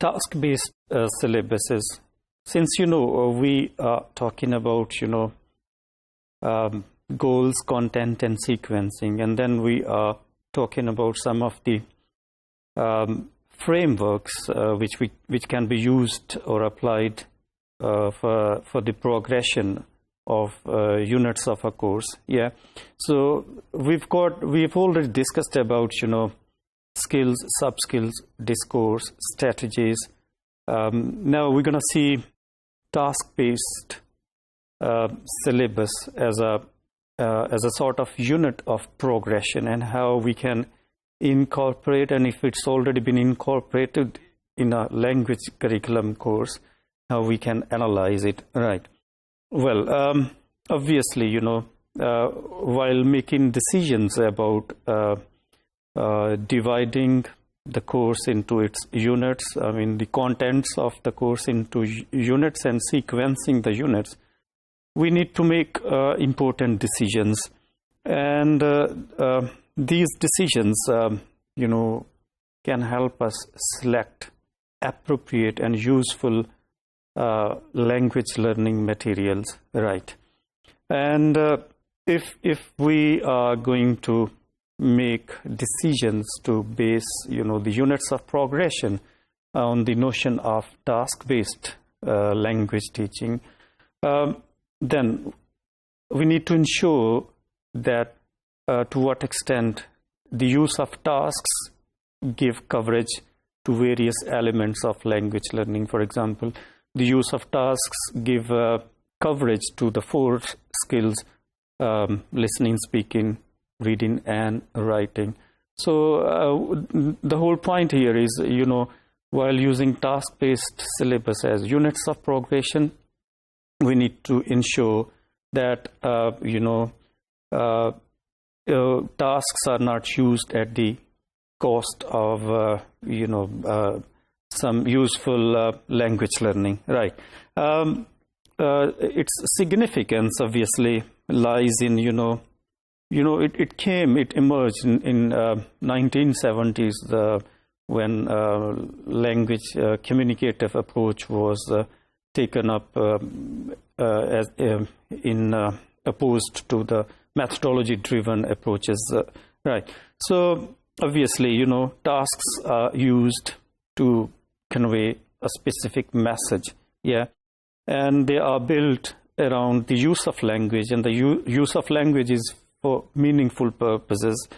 task-based syllabuses. Since, we are talking about, goals, content, and sequencing, and then we are talking about some of the frameworks which can be used or applied for the progression of units of a course. Yeah, so we've already discussed about skills, sub-skills, discourse, strategies. Now we're going to see task-based syllabus as a sort of unit of progression, and how we can incorporate, and if it's already been incorporated in a language curriculum course, how we can analyze it. Right. Well, obviously, while making decisions about dividing the course into its units, I mean the contents of the course into units, and sequencing the units, we need to make important decisions. And these decisions, can help us select appropriate and useful language learning materials, right? And if we are going to make decisions to base, the units of progression on the notion of task-based language teaching, then we need to ensure that to what extent the use of tasks give coverage to various elements of language learning. For example, the use of tasks give coverage to the 4 skills: listening, speaking, reading, and writing. So the whole point here is, while using task-based syllabus as units of progression, we need to ensure that tasks are not used at the cost of some useful language learning, right? Its significance obviously lies in it emerged in 1970s when language communicative approach was taken up opposed to the methodology driven approaches, right? So obviously, tasks are used to convey a specific message, yeah, and they are built around the use of language, and the use of language is for meaningful purposes.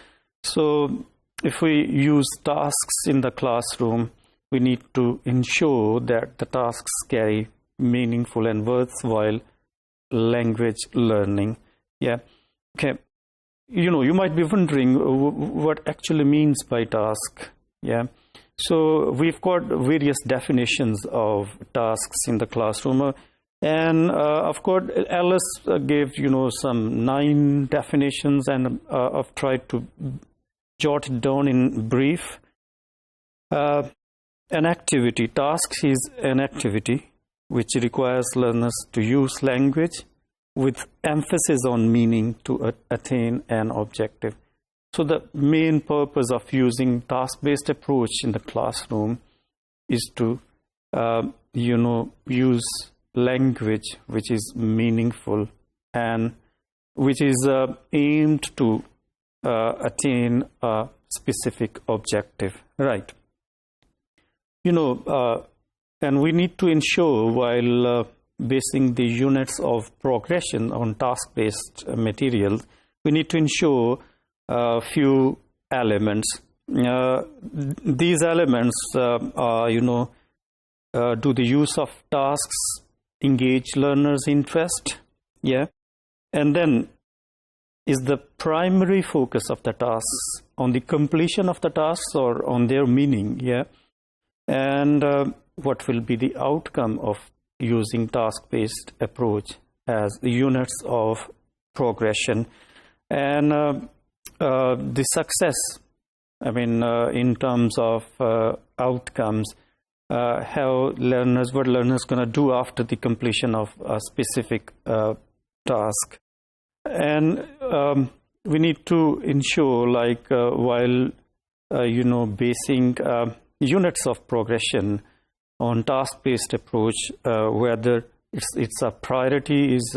So if we use tasks in the classroom, we need to ensure that the tasks carry meaningful and worthwhile language learning. Yeah. Okay. You might be wondering what actually means by task. Yeah. So we've got various definitions of tasks in the classroom. And of course, Alice gave, some 9 definitions, and I've tried to jot it down in brief. An activity, tasks is an activity which requires learners to use language with emphasis on meaning to attain an objective. So the main purpose of using task-based approach in the classroom is to, use language which is meaningful and which is aimed to attain a specific objective, right? And we need to ensure, while basing the units of progression on task-based materials, we need to ensure a few elements. These elements are, do the use of tasks engage learners' interest? Yeah. And then, is the primary focus of the tasks on the completion of the tasks or on their meaning? Yeah. And what will be the outcome of using task-based approach as the units of progression? And the success, in terms of outcomes, what learners going to do after the completion of a specific task. And we need to ensure, while basing units of progression on task-based approach, whether it's a priority is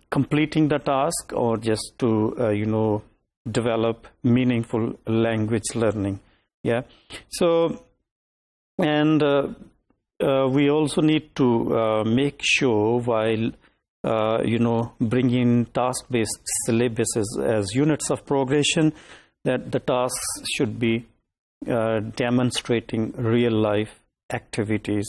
completing the task or just to develop meaningful language learning. Yeah. So, and we also need to make sure while bringing task-based syllabuses as units of progression, that the tasks should be demonstrating real-life activities.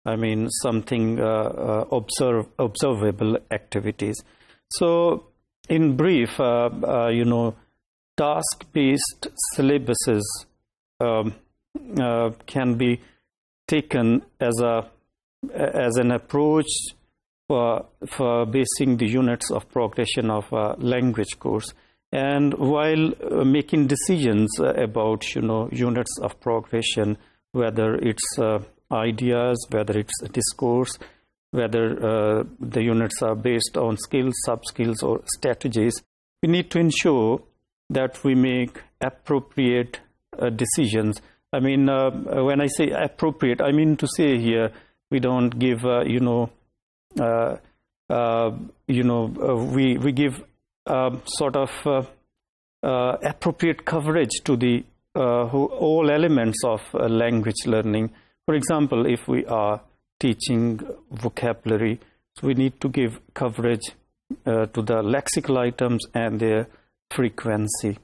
I mean, something observable activities. So, in brief, task-based syllabuses can be taken as an approach for basing the units of progression of a language course. And while making decisions about units of progression, whether it's ideas, whether it's a discourse, whether the units are based on skills, sub-skills, or strategies, we need to ensure that we make appropriate decisions. I mean, when I say appropriate, I mean to say here we don't give we give sort of appropriate coverage to the all elements of language learning. For example, if we are teaching vocabulary, so we need to give coverage to the lexical items and their frequency.